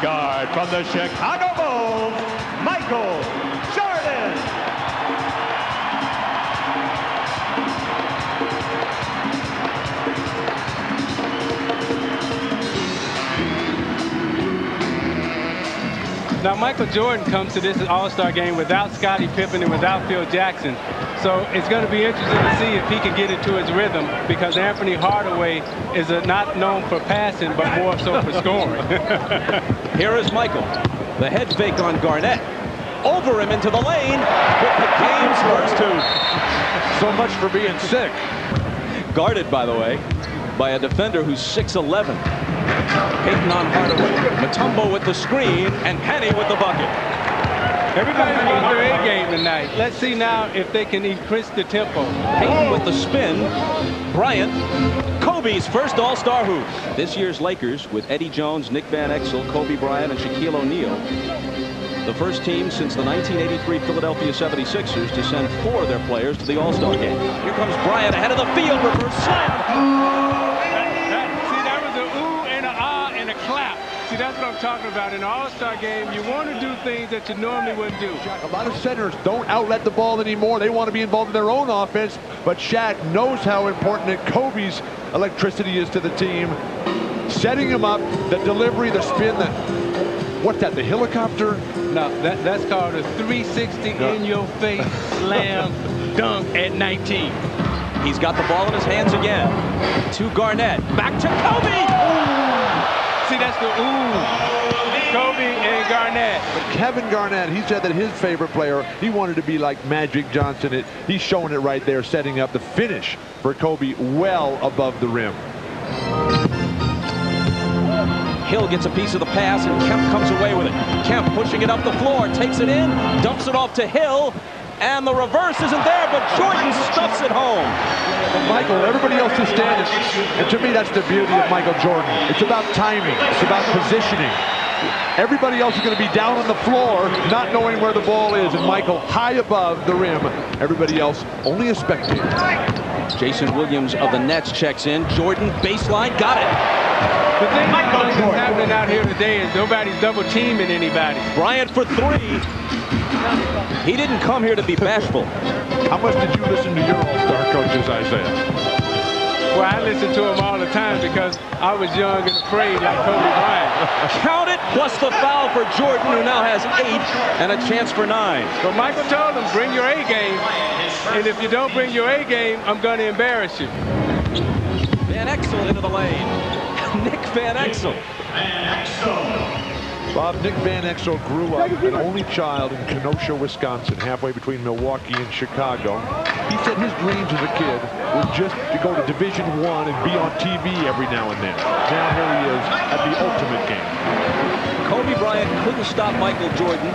guard from the Chicago Bulls, Michael Jordan. Now, Michael Jordan comes to this All-Star game without Scottie Pippen and without Phil Jackson. So it's going to be interesting to see if he can get into his rhythm, because Anthony Hardaway is not known for passing, but more so for scoring. Here is Michael. The head fake on Garnett. Over him into the lane with the game's first two. So much for being sick. Guarded, by the way, by a defender who's 6'11". Payton on Hardaway. Mutombo with the screen, and Penny with the bucket. Everybody's on their A game tonight. Let's see now if they can increase the tempo. Payton with the spin. Bryant. Kobe's first All-Star hoop. This year's Lakers with Eddie Jones, Nick Van Exel, Kobe Bryant, and Shaquille O'Neal. The first team since the 1983 Philadelphia 76ers to send 4 of their players to the All-Star game. Here comes Bryant ahead of the field. Reverse slam. See, that's what I'm talking about. In an All-Star game, you want to do things that you normally wouldn't do. A lot of centers don't outlet the ball anymore. They want to be involved in their own offense. But Shaq knows how important that Kobe's electricity is to the team. Setting him up, the delivery, the spin, what's that, the helicopter? No, that's called a 360 in-your-face slam dunk at 19. He's got the ball in his hands again. To Garnett. Back to Kobe. See, that's the Kobe and Garnett. But Kevin Garnett, he said that his favorite player, he wanted to be like Magic Johnson. He's showing it right there, setting up the finish for Kobe well above the rim. Hill gets a piece of the pass, and Kemp comes away with it. Kemp pushing it up the floor, takes it in, dumps it off to Hill, and the reverse isn't there, but Jordan stuffs it home. Michael, everybody else is standing. And to me, that's the beauty of Michael Jordan. It's about timing. It's about positioning. Everybody else is going to be down on the floor, not knowing where the ball is, and Michael high above the rim. Everybody else only a spectator. Jason Williams of the Nets checks in. Jordan, baseline, got it. The thing that's happening out here today is nobody's double teaming anybody. Bryant for 3. He didn't come here to be bashful. How much did you listen to your All-Star coaches, Isaiah? Well, I listen to them all the time because I was young and afraid like Kobe Bryant. Count it, plus the foul for Jordan, who now has 8 and a chance for 9. But Michael told him, bring your A game. And if you don't bring your A game, I'm going to embarrass you. Van Exel into the lane. Nick Van Exel. Bob, Nick Van Exel grew up an only child in Kenosha, Wisconsin, halfway between Milwaukee and Chicago. He said his dreams as a kid were just to go to Division I and be on TV every now and then. Now here he is at the ultimate game. Kobe Bryant couldn't stop Michael Jordan.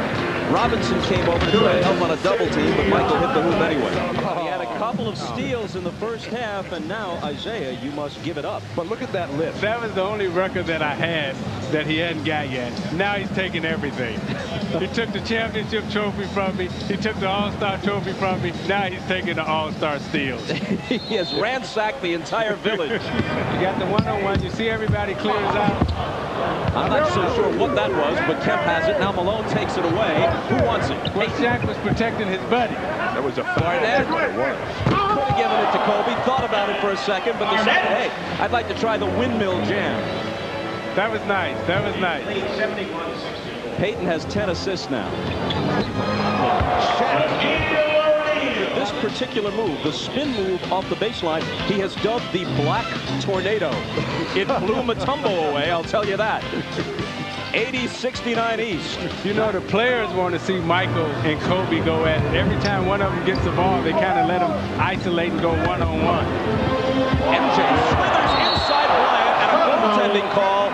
Robinson came over to try to help on a double team, but Michael hit the hoop anyway. He had a couple of steals in the first half, and now, Isaiah, you must give it up. But look at that lift. That was the only record that I had that he hadn't got yet. Now he's taking everything. He took the championship trophy from me. He took the All-Star trophy from me. Now he's taking the All-Star steals. He has ransacked the entire village. You got the one-on-one. You see everybody clears out. I'm not so sure what that was, but Kemp has it. Now Malone takes it away. Who wants it? Well, Shaq was protecting his buddy. That was a foul. Garnett could have given it to Kobe. Thought about it for a second, but decided, hey, I'd like to try the windmill jam. That was nice. That was nice. Payton has 10 assists now. This particular move, the spin move off the baseline, he has dubbed the Black Tornado. It blew Mutombo away, I'll tell you that. 80-69 East. You know, the players want to see Michael and Kobe go at it. Every time one of them gets the ball, they kind of let them isolate and go one-on-one. MJ slithers inside Bryant, and a goaltending call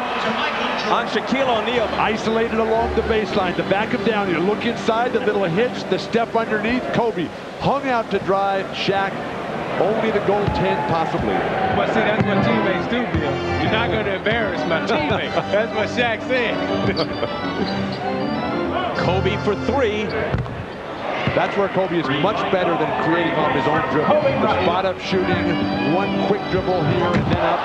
on Shaquille O'Neal. Isolated along the baseline to back him down. You look inside, the little hitch, the step underneath. Kobe hung out to dry. Shaq only the goaltend possibly. But see, that's what teammates do, Bill. You're not going to embarrass my teammate. That's what Shaq said. Kobe for 3. That's where Kobe is much better than creating off his own dribble. The spot-up shooting, one quick dribble here and then up.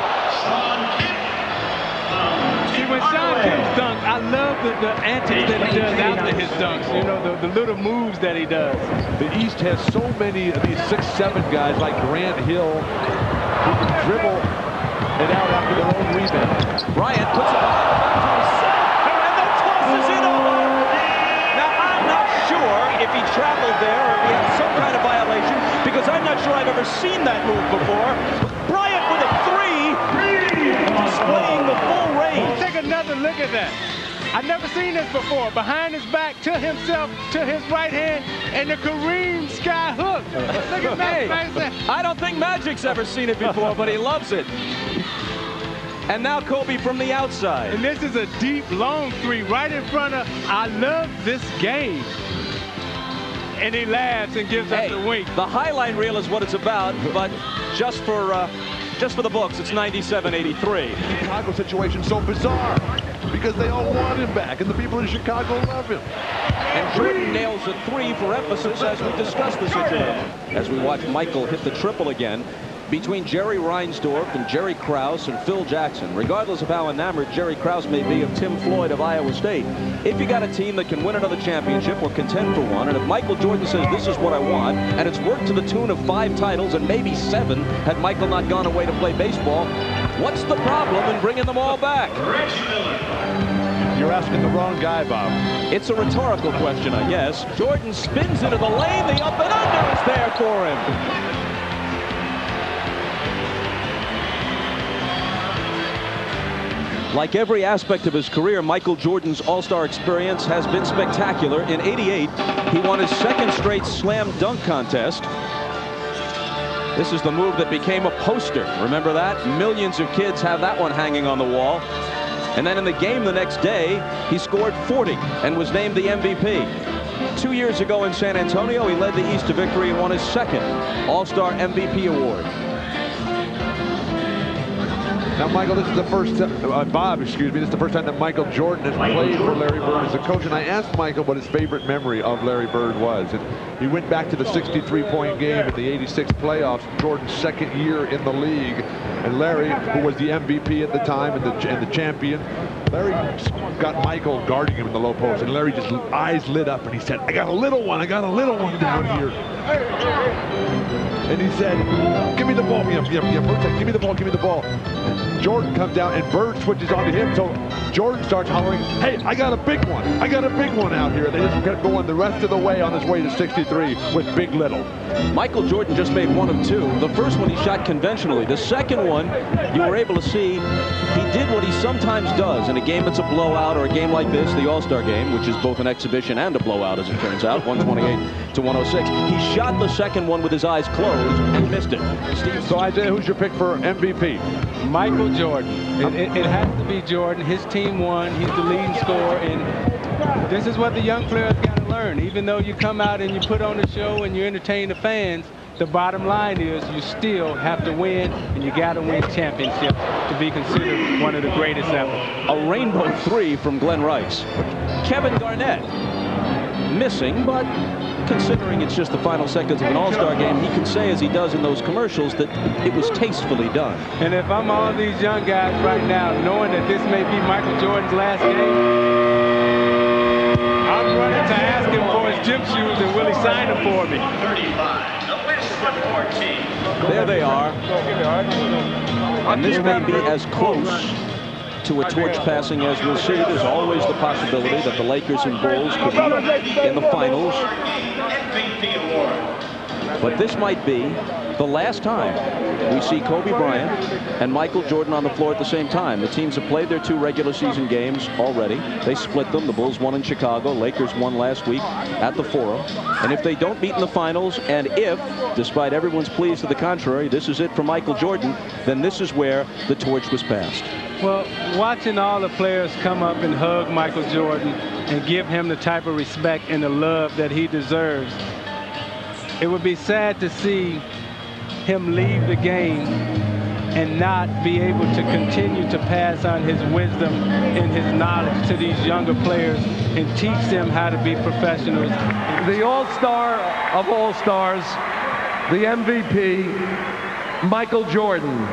See, when Sean Kemp's dunk, I love the antics that he does after his dunks. You know, the little moves that he does. The East has so many of these 6'7" guys like Grant Hill who can dribble it out after their own rebound. Bryant puts it behind the back to himself and then tosses it over. Now, I'm not sure if he traveled there or if he had some kind of violation, because I'm not sure I've ever seen that move before. Bryant with a three, displaying the full range. Take another look at that. I've never seen this before. Behind his back, to himself, to his right hand, and the Kareem sky hook. Look at that. I don't think Magic's ever seen it before, but he loves it. And now Kobe from the outside. And this is a deep, long three right in front of, I love this game. And he laughs and gives us a wink. The highlight reel is what it's about, but just for the books, it's 97-83. Chicago situation so bizarre because they all want him back, and the people in Chicago love him. And Jordan nails a three for emphasis as we discuss the situation. As we watch Michael hit the triple again, between Jerry Reinsdorf and Jerry Krause and Phil Jackson. Regardless of how enamored Jerry Krause may be of Tim Floyd of Iowa State, if you got a team that can win another championship or contend for one, and if Michael Jordan says this is what I want, and it's worked to the tune of 5 titles and maybe 7 had Michael not gone away to play baseball, what's the problem in bringing them all back? You're asking the wrong guy, Bob. It's a rhetorical question, I guess. Jordan spins into the lane. The up and under is there for him. Like every aspect of his career, Michael Jordan's All-Star experience has been spectacular. In '88, he won his 2nd straight slam dunk contest. This is the move that became a poster. Remember that? Millions of kids have that one hanging on the wall. And then in the game the next day, he scored 40 and was named the MVP. 2 years ago in San Antonio, he led the East to victory and won his 2nd All-Star MVP award. Now, Michael, this is the first time, Bob, excuse me, this is the first time that Michael Jordan has played for Larry Bird as a coach. And I asked Michael what his favorite memory of Larry Bird was. And he went back to the 63-point game in the '86 playoffs, Jordan's 2nd year in the league. And Larry, who was the MVP at the time and the champion, Larry got Michael guarding him in the low post. And Larry just eyes lit up and he said, I got a little one down here. And he said, give me the ball. Bird said, give me the ball, give me the ball. Jordan comes down and Bird switches onto him, so Jordan starts hollering, hey, I got a big one. I got a big one out here. They just kept going the rest of the way on his way to 63 with Big Little. Michael Jordan just made 1 of 2. The first one he shot conventionally. The second one, you were able to see he did what he sometimes does in a game that's a blowout, or a game like this, the All-Star game, which is both an exhibition and a blowout, as it turns out, 128 to 106. He shot the second one with his eyes closed and missed it. Steve, so Isaiah, who's your pick for MVP? Michael Jordan. It has to be Jordan. His team won. He's the leading scorer, and this is what the young players got to learn. Even though you come out and you put on a show and you entertain the fans, the bottom line is you still have to win, and you got to win championships to be considered one of the greatest ever. A rainbow 3 from Glenn Rice. Kevin Garnett missing, but considering it's just the final seconds of an All-Star game, he can say, as he does in those commercials, that it was tastefully done. And if I'm all these young guys right now, knowing that this may be Michael Jordan's last game, I'm running to ask him for his gym shoes and will he sign them for me? 35, the Westwood 14. There they are. And this may be as close to a torch passing as we'll see. There's always the possibility that the Lakers and Bulls could be in the finals. But this might be the last time we see Kobe Bryant and Michael Jordan on the floor at the same time. The teams have played their 2 regular season games already. They split them. The Bulls won in Chicago. Lakers won last week at the Forum. And if they don't meet in the finals, and if, despite everyone's pleas to the contrary, this is it for Michael Jordan, then this is where the torch was passed. Well, watching all the players come up and hug Michael Jordan and give him the type of respect and the love that he deserves, it would be sad to see him leave the game and not be able to continue to pass on his wisdom and his knowledge to these younger players and teach them how to be professionals. The all-star of all-stars, the MVP, Michael Jordan.